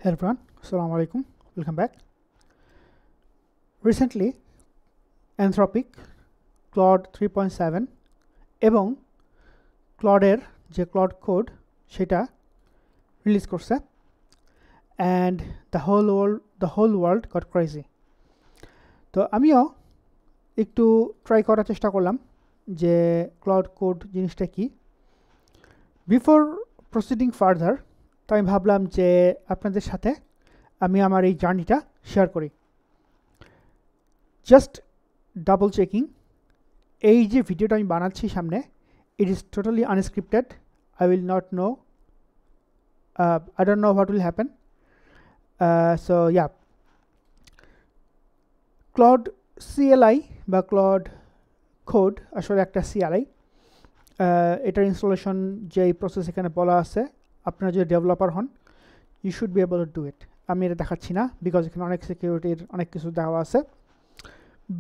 Hey everyone, Assalamu alaikum, welcome back. Recently, Anthropic, Claude 3.7 এবং Claude যে Claude Code সেটা release করছে and the whole world got crazy. তো আমিও একটু ট্রাই করার চেষ্টা করলাম যে Claude Code জিনিসটা কি। Before proceeding further, তো আমি ভাবলাম যে আপনাদের সাথে আমি আমার এই জার্নিটা শেয়ার করি। জাস্ট ডাবল চেকিং, এই যে ভিডিওটা আমি বানাচ্ছি সামনে, it is totally unscripted. I will not know, I don't know what will happen. So yeah, Claude CLI বা Claude Code আসলে একটা CLI, এটার ইনস্টলেশন যে প্রসেস এখানে বলা আছে, আপনারা যদি ডেভেলপার হন you should be able to do it. আমি এটা দেখাচ্ছি না বিকজ এখানে অনেক সিকিউরিটির অনেক কিছু দেওয়া আছে।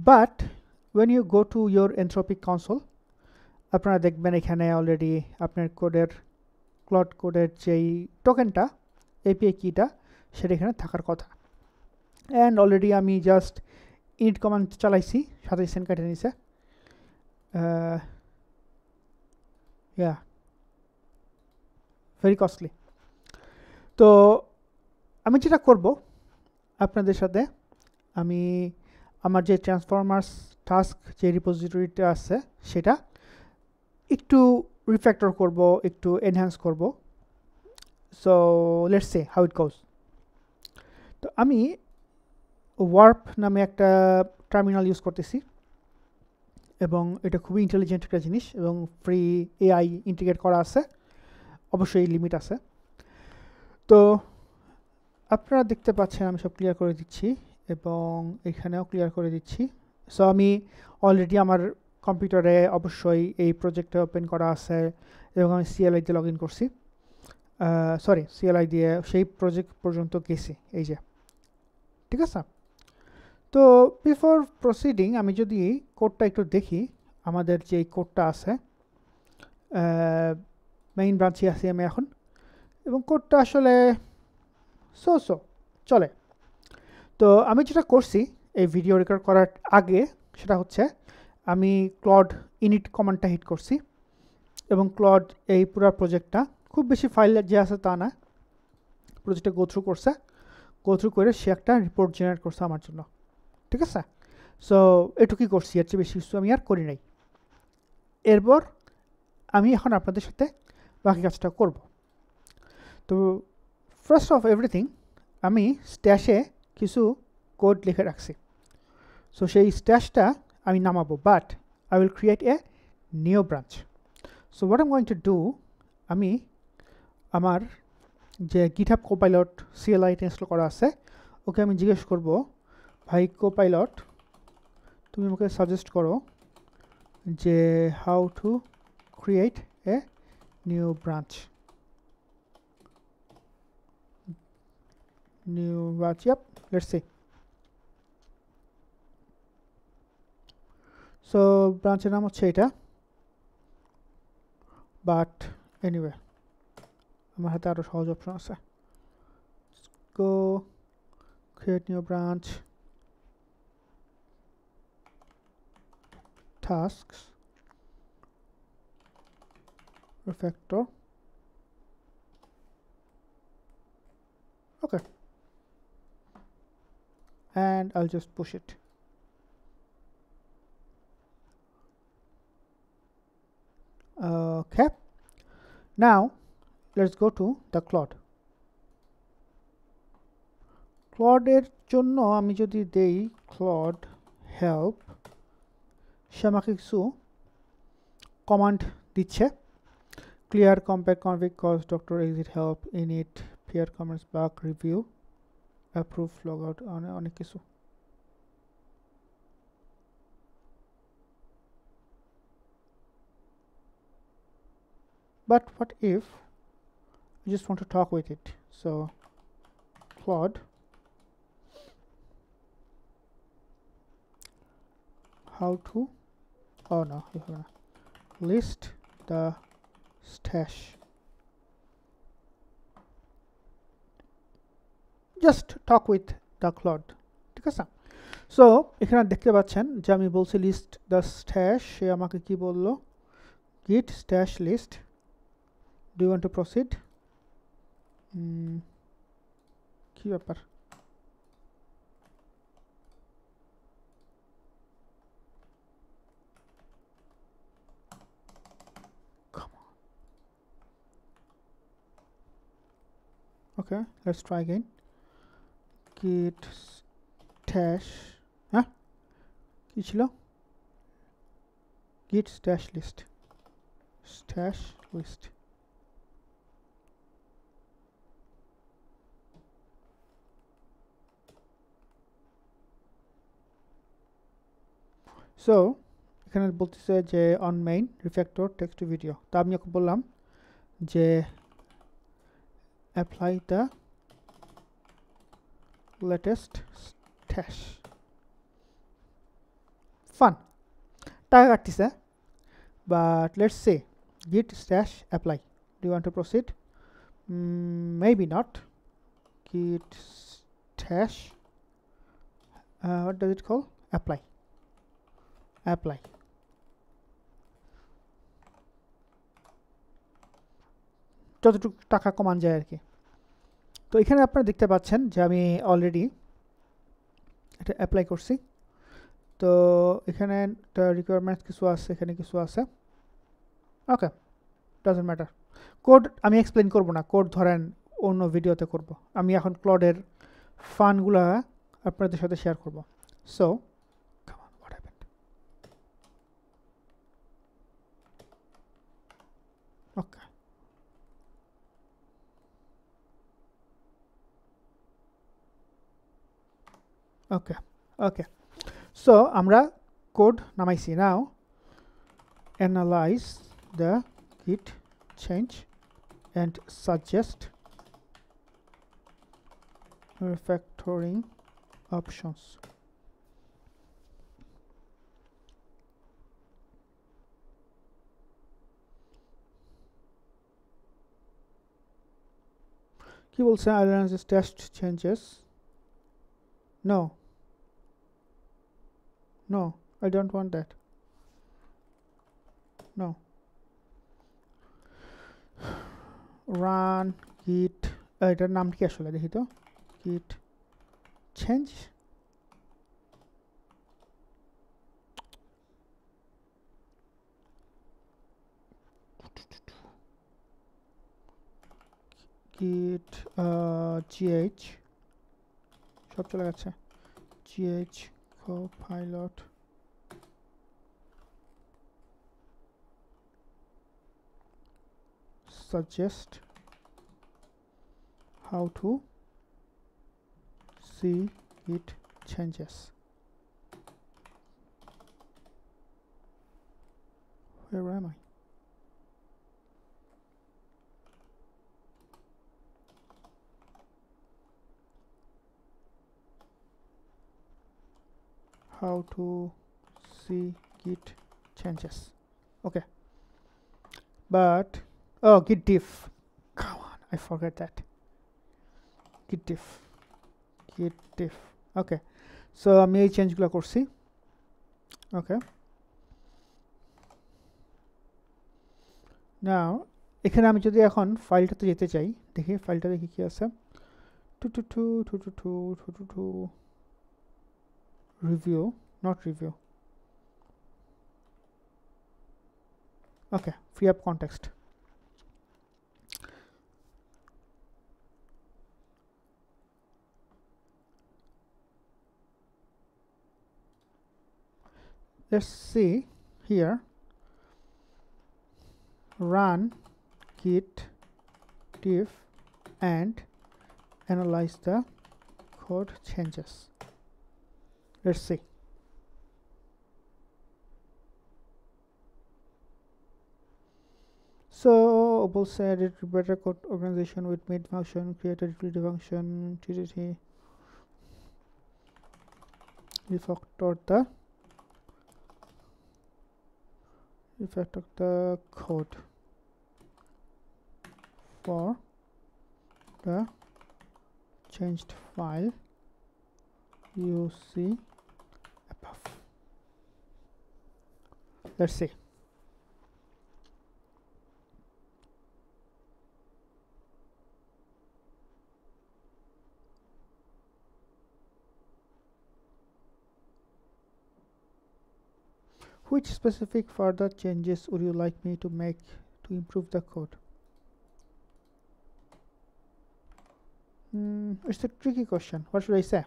But when you go to your Anthropic console, আপনারা দেখবেন এখানে অলরেডি আপনার Claude কোডের যেই টোকেনটা API কিটা সেটা এখানে থাকার কথা। অ্যান্ড অলরেডি আমি জাস্ট init কমান্ড চালাইছি, 27 সেন্ট কেটে নিছে। Very costly. তো আমি যেটা করব আপনাদের সাথে, আমি আমার যে ট্রান্সফরমার্স টাস্ক যে রিপোজিটরিটা আছে সেটা একটু রিফ্যাক্টর করব, একটু এনহ্যান্স করব। So let's see how it goes. তো আমি ওয়ার্প নামে একটা টার্মিনাল ইউজ করতেছি এবং এটা খুবই ইন্টেলিজেন্ট একটা জিনিস এবং ফ্রি এআই ইন্টিগ্রেট করা আছে, অবশ্যই লিমিট আছে। তো আপনারা দেখতে পাচ্ছেন আমি সব ক্লিয়ার করে দিচ্ছি এবং এখানেও ক্লিয়ার করে দিচ্ছি। সো আমি অলরেডি আমার কম্পিউটারে অবশ্যই এই প্রজেক্টটা ওপেন করা আছে এবং আমি CLI দিয়ে লগ ইন করছি, CLI দিয়ে সেই প্রজেক্ট পর্যন্ত গেছি, এই যে, ঠিক আছে। তো বিফোর প্রসিডিং আমি যদি কোডটা একটু দেখি, আমাদের যে কোডটা আছে মেইন ব্রাঞ্চে আছি আমি এখন, এবং কোডটা আসলে সো চলে। তো আমি যেটা করছি এই ভিডিও রেকর্ড করার আগে সেটা হচ্ছে আমি ক্লড ইনিট কমান্ডটা হিট করছি এবং ক্লড এই পুরো প্রজেক্টটা, খুব বেশি ফাইল যে আছে তা না, প্রজেক্টটা গো থ্রু করে সে একটা রিপোর্ট জেনারেট করছে আমার জন্য, ঠিক আছে। সো এটুকুই করছি, এর চেয়ে বেশি কিছু আমি আর করি নাই। এরপর আমি এখন আপনাদের সাথে বাকি কাজটা করব। তো ফার্স্ট অফ এভরিথিং আমি স্ট্যাশে কিছু কোড লিখে রাখছি। সো সেই স্ট্যাশটা আমি নামাবো, but I will create a new branch. So what I am going to do, আমি আমার যে গিটহাব কোপাইলট CLI ইনস্টল করা আছে ওকে আমি জিজ্ঞেস করব, ভাই কোপাইলট তুমি আমাকে সাজেস্ট করো যে how to create a new branch. Yep, let's see. So ব্রাঞ্চের নাম হচ্ছে এটা, বাট এনিওয়ে আমার হাতে আরও সহজ অপশন আছে। Go create new branch, tasks, refactor, okay, and I'll just push it. Okay, now let's go to the Claude এর জন্য আমি যদি দেই Claude help, সে আমাকে কিছু কমান্ড দিচ্ছে, clear compare config cause doctor exit help init peer comments bug review approve logout, অনেক কিছু। But what if I just want to talk with it? So Claude how to, oh no, list the stash. Just talk with the Claude, ঠিক আছে? So এখানে দেখতে পাচ্ছেন যে আমি বলছি লিস্ট দ্য স্ট্যাশ, সে আমাকে কি বললো, git stash list, do you want to proceed? কি ব্যাপার? Okay, let's try again. Git stash, হ্যাঁ কি ছিল? Git stash list, stash list. So এখানে বলতেছে যে on main refactor text to video, তা আমি ওকে বললাম যে apply the latest stash. Fun. টাকা কাটতেছে, but let's say git stash apply. Do you want to proceed? Maybe not. Git stash, what does it call? Apply. যতটুকু টাকা কমান যায় আর কি। তো এখানে আপনারা দেখতে পাচ্ছেন যে আমি অলরেডি এটা অ্যাপ্লাই করছি। তো এখানে রিকোয়ারমেন্টস কিছু আছে, এখানে কিছু আছে। ওকে, ডাজন্ট ম্যাটার। কোড আমি এক্সপ্লেন করব না, কোড ধরেন অন্য ভিডিওতে করব। আমি এখন ক্লডের ফানগুলা আপনাদের সাথে শেয়ার করব। So what happened? Okay. Okay. So আমরা কোড নামাইছি। Now analyze the git change and suggest refactoring options. কি বলছে? analyze test changes. No, I don't want that. No. Run git, এটার নাম কি আসলে দেখি তো, git change, git gh, সব চলে গেছে, gh copilot suggest how to see git changes. Where am I? How to see git changes. Okay, but oh, git diff, come on, I forgot that. Git diff. Okay, so আমি এই চেঞ্জগুলো করছি। ওকে, নাও এখানে আমি যদি এখন ফাইলটাতে যেতে চাই, দেখি ফাইলটা দেখি কি আছে। review, not review. Okay, free up context. Let's see here, run git diff and analyze the code changes. Let's see. So Opal said it better code organization with main function, create a utility function, ttt refactor the code for the changed file you see above. Let's see. Which specific further changes would you like me to make to improve the code? It's a tricky question. What should I say?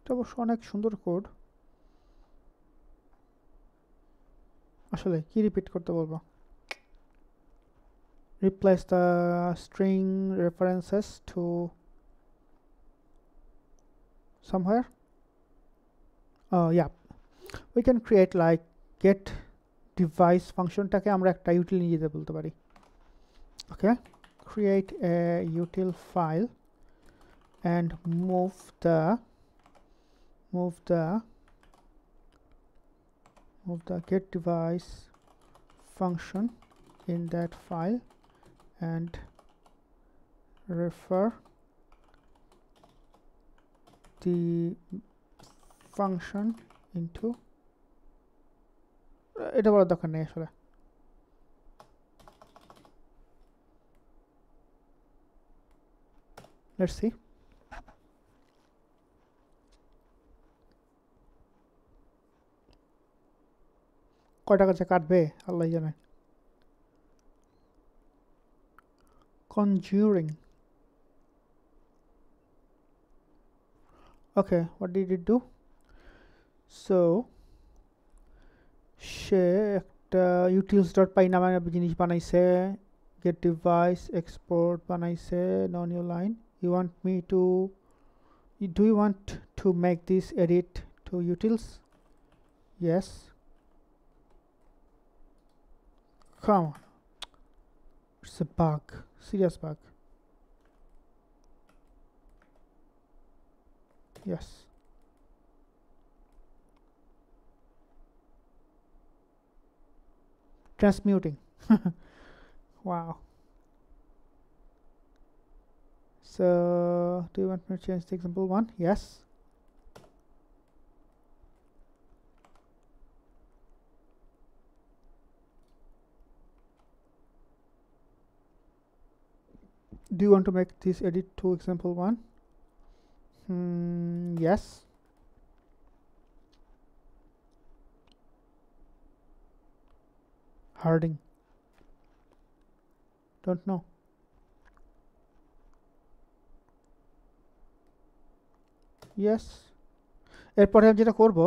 এটা অবশ্য অনেক সুন্দর code. আসলে কি repeat করতে বলবো? Replace the string references to somewhere. Oh yeah, we can create like get device ফাংশনটাকে আমরা একটা util নিয়ে যেতে বলতে পারি। Okay, create a util file and move the get device function in that file and refer the function into এটা বলার দরকার নেই আসলে। Let's see. কয় টাকা যে কাটবে আল্লাহ জানে। Conjuring. Okay, what did it do? So সে একটা utils.py নামে জিনিস বানাইছে, get device export বানাইছে, no new line. Do you want to make this edit to utils? Yes. Come on. It's a bug, serious bug. Yes. Transmuting. Wow. So do you want me to change the example one? Yes. Do you want to make this edit to example one? Yes. Harding. Don't know. Yes. এরপরে আমি যেটা করব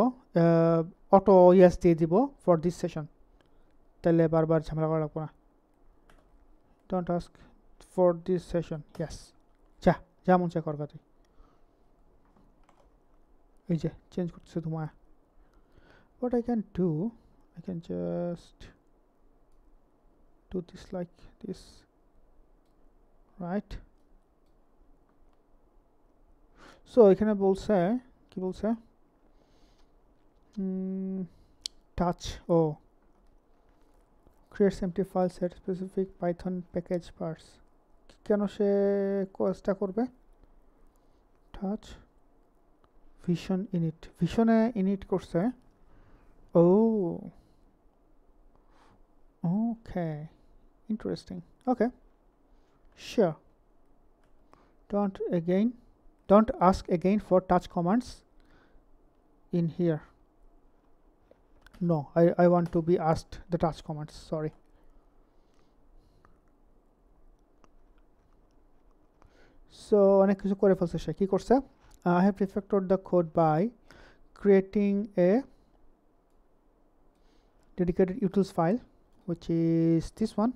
auto yes দিয়ে দিব for this session, তাহলে বারবার ঝামেলা করা লাগবে না। Don't ask for this session, yes. যা মন চায় কর তুই। এই যে চেঞ্জ করতেছে তোমার। What I can do, I can just do this like this, right? So এখানে বলছে কি বলছে touch creates empty file set specific python package parts। কেন সে কোর্সটা করবে? touch vision init, ভিশনে init করছে। Okay, interesting. Okay, sure. Don't ask again for touch commands in here. No, I want to be asked the touch commands, sorry. So অনেক কিছু করে ফেলছে সে। কি করছে? I have refactored the code by creating a dedicated utils file, which is this one.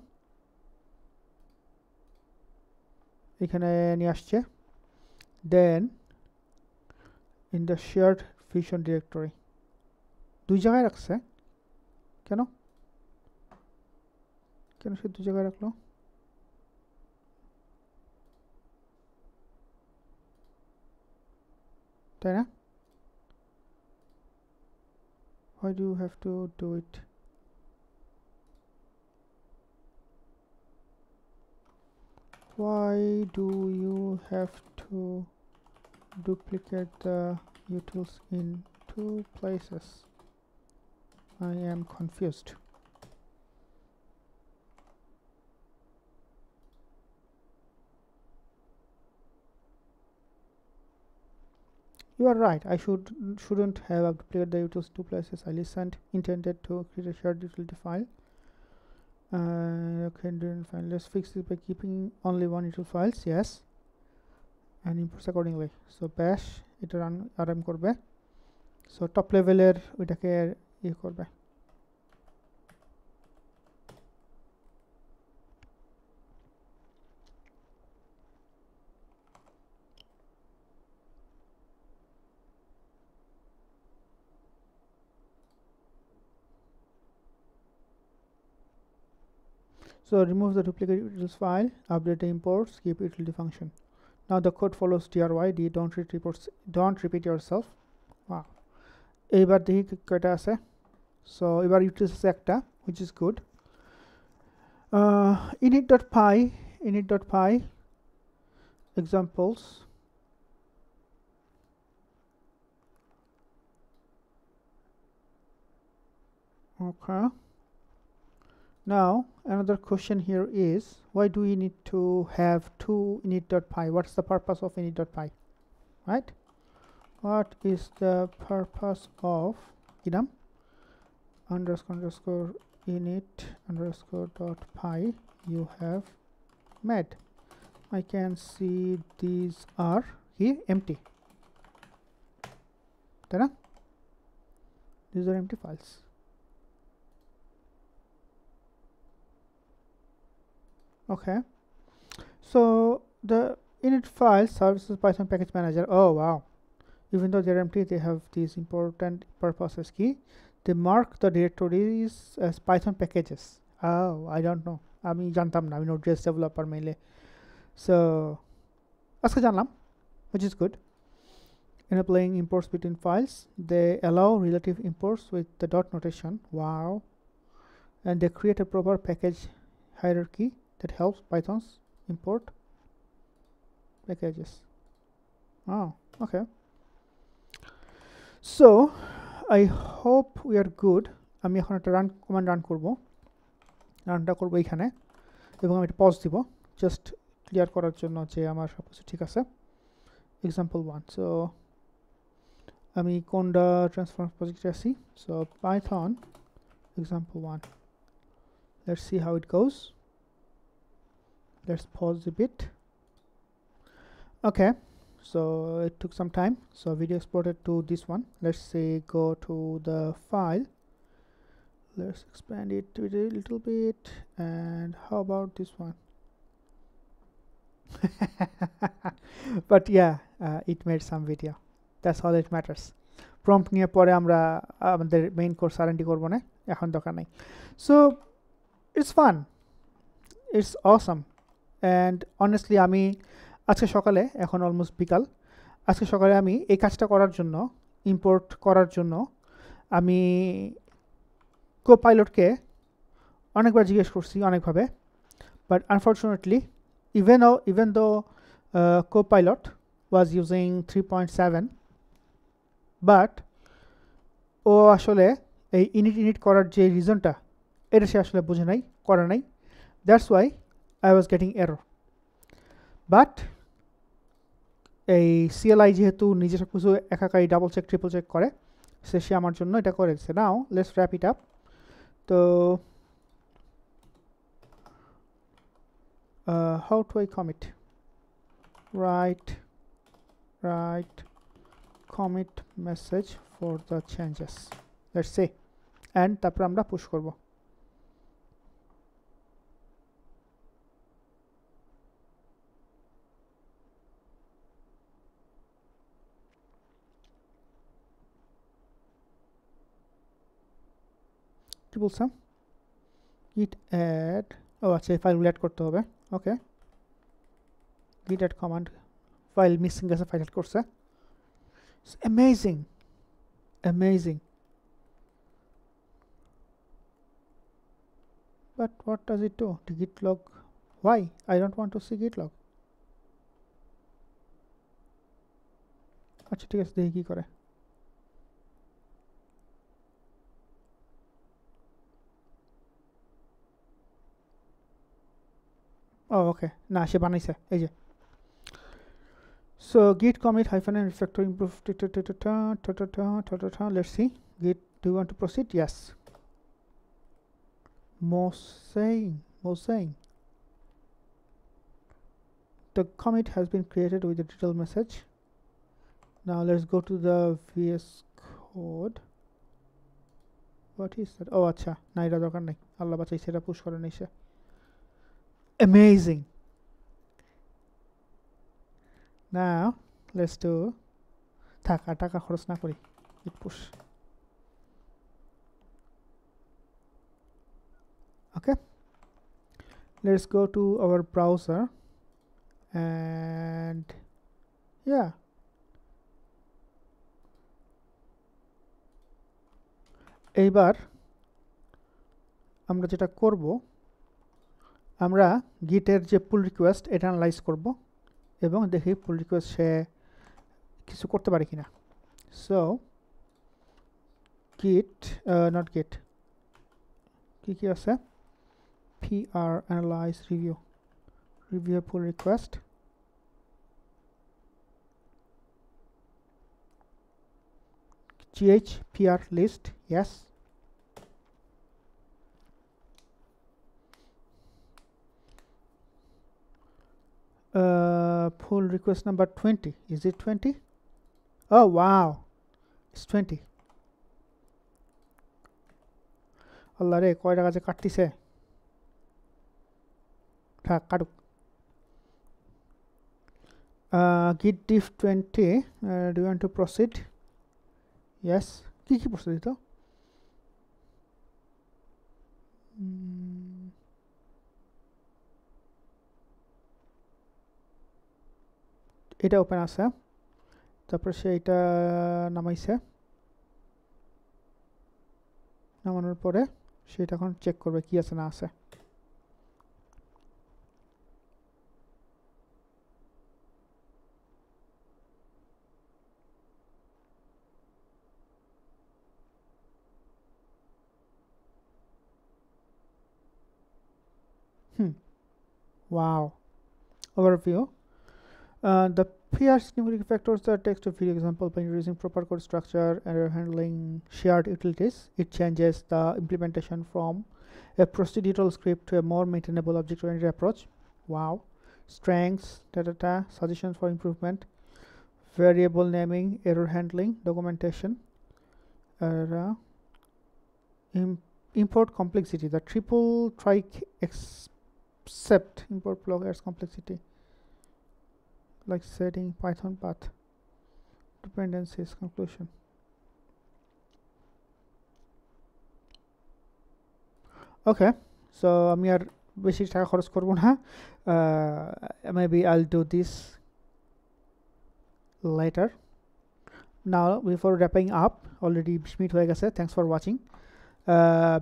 এখানে নিয়ে আসছে। Then in the shared vision directory, দুই জায়গায় রাখছে কেন সে দুই জায়গায় রাখলো? তাই না? Why do you have to do it why do you have to duplicate the utils in two places? I am confused. You are right. I shouldn't have duplicated the utils two places. I intended to create a shared utility file. Okay, fine. Let's fix this by keeping only one util files. Yes, and imports accordingly. So bash এটা run করবে. So top level এর ওইটাকে ইয়ে করবে. So remove the duplicate utils file, update the imports, keep utility function. Now the code follows DRYD. Don't repeat yourself. Wow. এবার দেখি কয়টা আছে. So এবার utils আছে একটা, which is good. Init.py examples. Okay. Now another question here is, why do we need to have two init.py? What's the purpose of init.py, right? What is the purpose of idam underscore init underscore dot py you have made? I can see these are here empty. These are empty files. Okay, so the init file serves as Python package manager. Oh wow, even though they're empty, they have these important purposes key. They mark the directories as Python packages. Oh, I don't know, আমি জানতাম না, আমি Node.js developer mainly. So আজকে জানলাম, which is good. Enabling imports between files. They allow relative imports with the dot notation. Wow. And they create a proper package hierarchy that helps Pythons import packages. Oh, okay. So I hope we are good. আমি এখন একটা command run করব. রানটা করব এখানে এবং আমি এটা pause দিব জাস্ট ক্লিয়ার করার জন্য যে আমার সবকিছু ঠিক আছে. Example 1. So আমি কোনটা ট্রান্সফর্ম প্রজেক্টে আছি. So Python example 1. Let's see how it goes. Let's pause a bit. Okay, so it took some time. So video exported to this one. Let's say go to the file. Let's expand it a little bit. And how about this one? But yeah, it made some video. That's all it matters. Prompt নিয়ে পরে আমরা আমাদের main course R&D করব না, এখন দরকার নাই. So it's fun, it's awesome. And honestly আমি আজকে সকালে, এখন অলমোস্ট বিকাল, আজকে সকালে আমি এই কাজটা করার জন্য, ইম্পোর্ট করার জন্য আমি কোপাইলটকে অনেকবার জিজ্ঞেস করছি অনেকভাবে. But unfortunately even though Copilot was using 3.7, but ও আসলে এই ইনিট করার যে রিজনটা, এটা সে আসলে বুঝে নাই, করে নাই. That's why I was getting error. But এই CLI যেহেতু নিজে সব কিছু একাকাই ডাবল চেক ট্রিপল চেক করে, সে আমার জন্য এটা করে দিচ্ছে. Now let's wrap it up. তো how do I commit? Write commit message for the changes. Let's say, and তারপর আমরা পুশ করব. কি বলছাম? git add, ও আচ্ছা এই ফাইলগুলো অ্যাড করতে হবে. ওকে, git add command, file missing আছে, ফাইল অ্যাড করছে. Amazing. But what does it do? The git log why I don't want to see git log আচ্ছা ঠিক আছে দেখি কি করে ও ওকে না সে বানাইছে এই যে so git commit hyphen and refactor improve let's see git do you want to proceed yes Mosaic the commit has been created with the detail message now let's go to the VS Code what is that oh acha na এটা দরকার নাই আল্লাহ বাঁচাইছে এটা push করে নিছে amazing now let's do টাকা খরচ না করি git push okay let's go to our browser and yeah এইবার আমরা যেটা করব আমরা গিটের যে পুল রিকোয়েস্ট এটা অ্যানালাইজ করব এবং দেখি পুল রিকোয়েস্ট সে কিছু করতে পারে কিনা সো git not git কি আছে pr analyze review pull request pr list yes pull request number 20 is it 20 oh wow it's 20 আল্লাহ রে কয় টাকা যে কাটতিছে থাক কাটুক git diff 20 do you want to proceed yes কি প্রশ্ন দিত এটা ওপেন আছে তারপর সে এটা নামাইছে নামানোর পরে সেটা এখন চেক করবে কি আছে না আছে wow overview the PR numeric factors the text to video example by using proper code structure and handling shared utilities it changes the implementation from a procedural script to a more maintainable object-oriented approach wow strengths data suggestions for improvement variable naming error handling documentation import complexity the triple trig except import block adds complexity like setting Python path dependencies conclusion okay so আমি আর বেশি টাকা খরচ করব না maybe I'll do this later now before wrapping up already 20 minute হয়ে গেছে thanks for watching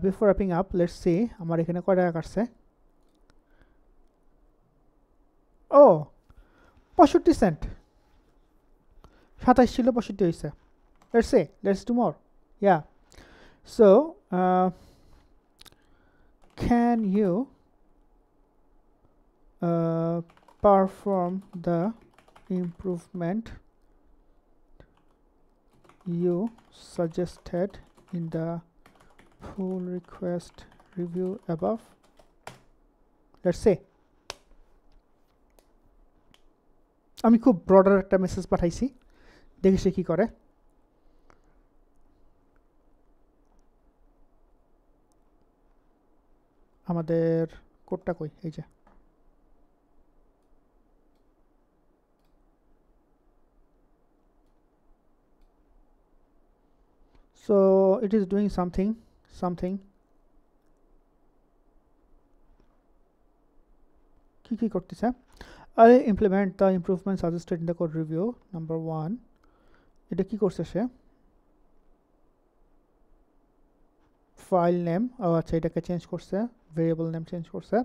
before wrapping up let's see আমার এখানে কয় টাকা কাটছে oh 65 সেন্ট 27 ছিল 65 হইছে let's do more yeah so can you perform the improvement you suggested in the pull request review above let's say আমি খুব ব্রডার একটা মেসেজ পাঠাইছি দেখি সে কি করে আমাদের কোডটা কই এই যে so it is doing something কি করতেছে I'll implement the improvement suggested in the code review number 1 এটা কি করছে সে ফাইল নেম আচ্ছা এটাকে চেঞ্জ করছে ভেরিয়েবল নেম চেঞ্জ করছে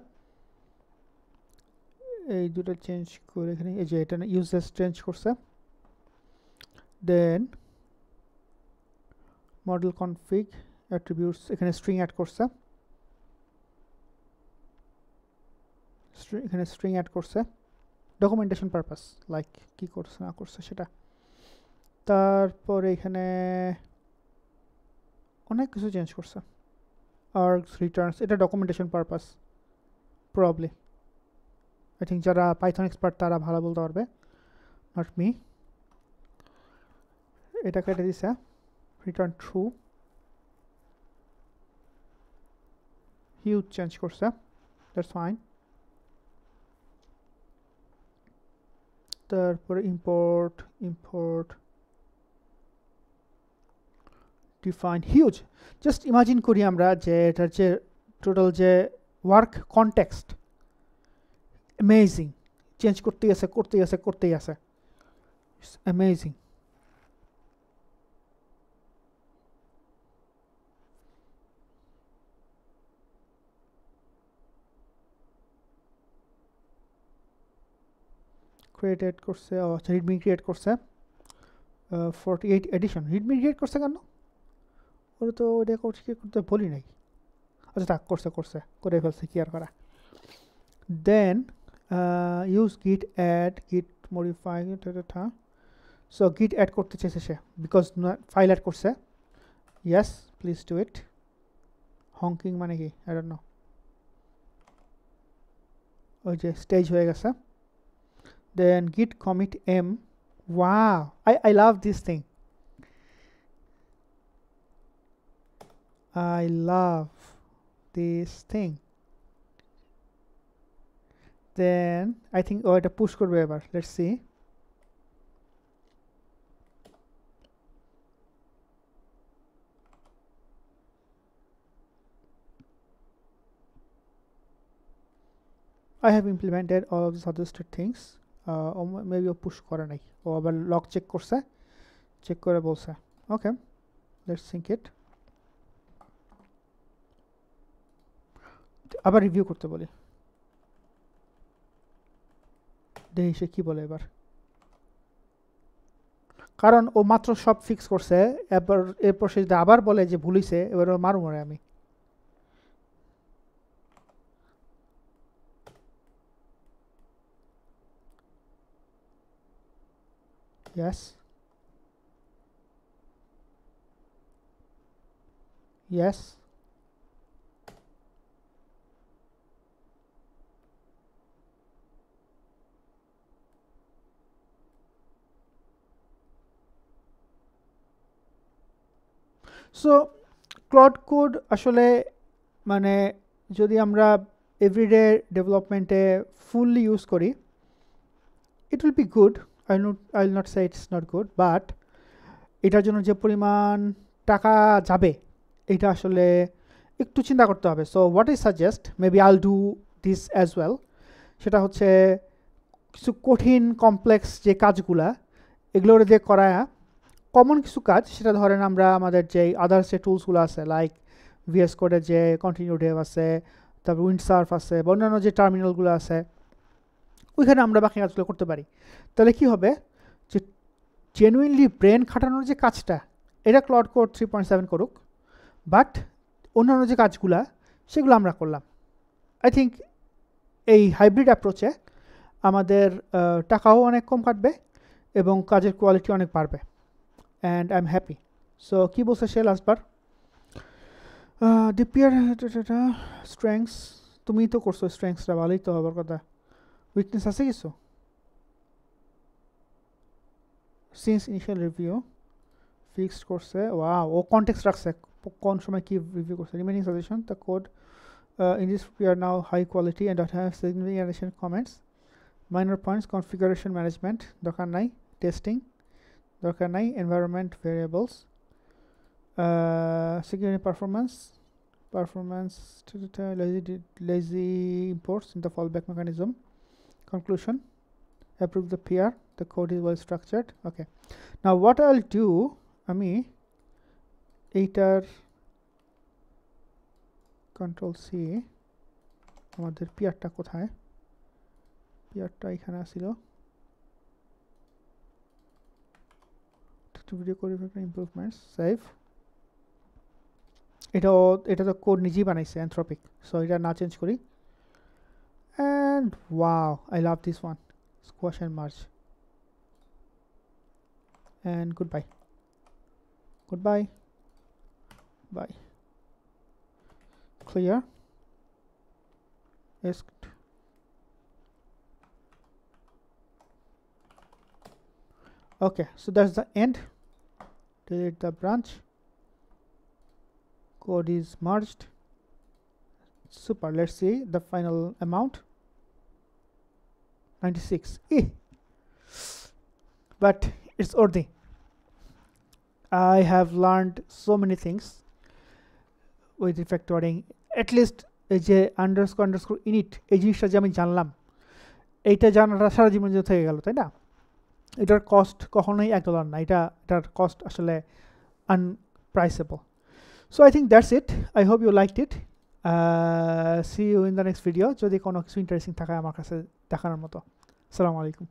এই দুটো চেঞ্জ করে এখানে এই যে এটা ইউজেস চেঞ্জ করছে দেন মডেল কনফিগ অ্যাট্রিবিউটস এখানে স্ট্রিং অ্যাড করছে এখানে স্ট্রিং অ্যাড করছে ডকুমেন্টেশন পারপাস লাইক কি করছে না করছে সেটা তারপরে এখানে অনেক কিছু চেঞ্জ করছে args returns এটা documentation purpose probably I think যারা পাইথন এক্সপার্ট তারা ভালো বলতে পারবে নট মি এটা কেটে দিছে রিটার্ন ট্রু হিউজ চেঞ্জ করছে দ্যাটস ফাইন তারপরে import define huge just imagine করি আমরা যে এটার যে টোটাল যে ওয়ার্ক কনটেক্সট অ্যামেজিং চেঞ্জ করতেই আছে অ্যামেজিং ক্রিয়েট করছে আচ্ছা রিডমি ক্রিয়েট করছে 48 এডিশন রিডমি ক্রিয়েট করছে কেন ওরা তো ওটা করতে বলি নাই আচ্ছা থাক করছে করে ফেলছে কি আর করা দেন ইউজ গিট অ্যাড গিট মডিফাই সো গিট অ্যাড করতে চেয়েছে সে বিকজ ফাইল অ্যাড করছে ইয়েস প্লিজ ডু ইট হংকিং মানে কি আই ডোন্ট নো ওই যে স্টেজ হয়ে গেছে then git commit m wow I love this thing I love this thing then I think এটা push করবে এবার let's see I have implemented all of the suggested things maybe ও push করে নাই ও আবার লক চেক করছে check করে বলছে ওকে লেটস সিঙ্ক ইট আবার রিভিউ করতে বলি দেখি সে কি বলে এবার কারণ ও মাত্র সব ফিক্স করছে এরপর সে যদি আবার বলে যে ভুলিছে এবার ওর মারু মরে আমি yes yes so cloud code আসলে মানে যদি আমরা এভরিডে ডেভেলপমেন্টে ফুললি ইউজ করি it will be good I will not say it's not good but এটার জন্য যে পরিমাণ টাকা যাবে এটা আসলে একটু চিন্তা করতে হবে so what I suggest maybe I'll do this as well সেটা হচ্ছে কিছু কঠিন কমপ্লেক্স যে কাজগুলা এগুলোর দিয়ে করায় কমন কিছু কাজ সেটা ধরেন আমরা আমাদের যে আদার্স যে টুলসগুলো আছে লাইক ভিএস কোডের যে কন্টিনিউ ডেভ আছে তারপর উইন্ডসার্ফ আছে বা অন্যান্য যে টার্মিনালগুলো আছে ওইখানে আমরা বাকি কাজগুলো করতে পারি তাহলে কি হবে যে জেনুইনলি ব্রেন খাটানোর যে কাজটা এটা ক্লাউড কোড 3.7 করুক বাট অন্যান্য যে কাজগুলা সেগুলো আমরা করলাম আই থিঙ্ক এই হাইব্রিড অ্যাপ্রোচে আমাদের টাকাও অনেক কম কাটবে এবং কাজের কোয়ালিটি অনেক বাড়বে and I am happy so কী বলছে সে লাস্টবার ডিপিয়ার স্ট্রেংথস তুমি তো করছো স্ট্রেংথসটা ভালোই তো হবার কথা উইকনেস আছে কিছু সিন্স ইনিশিয়াল রিভিউ ফিক্সড করছে ওয়াও ও কনটেক্সট রাখছে কোন সময় কি রিভিউ করছে remaining suggestion the code in this we are now high quality and don't have significant additional comments minor points configuration management দরকার নাই testing দরকার নাই environment variables security performance lazy imports in the fallback mechanism conclusion approve the PR the code is well structured okay now what I'll do আমি এইটার control C আমাদের পিআরটা কোথায় পিয়ারটা এখানে আসছিল ভিডিও করে ইমপ্রুভমেন্টস সেভ এটা তো কোড নিজেই বানাইছে অ্যানথ্রপিক সো এটা না চেঞ্জ করি and wow I love this one squash and merge and goodbye bye clear asked okay so that's the end delete the branch code is merged super let's see the final amount 96 but it's worthy I have learned so many things with refactoring at least এই যে underscore init এই জিনিসটা যে আমি জানলাম এইটা জানাটা সারা জীবন যে থেকে গেল তাই না এটার কস্ট কখনোই $1 না এটার কস্ট আসলে unpriceable so I think that's it I hope you liked it see you in the next video যদি কোনো কিছু ইন্টারেস্টিং থাকে আমার কাছে দেখানোর মতো আসসালামু আলাইকুম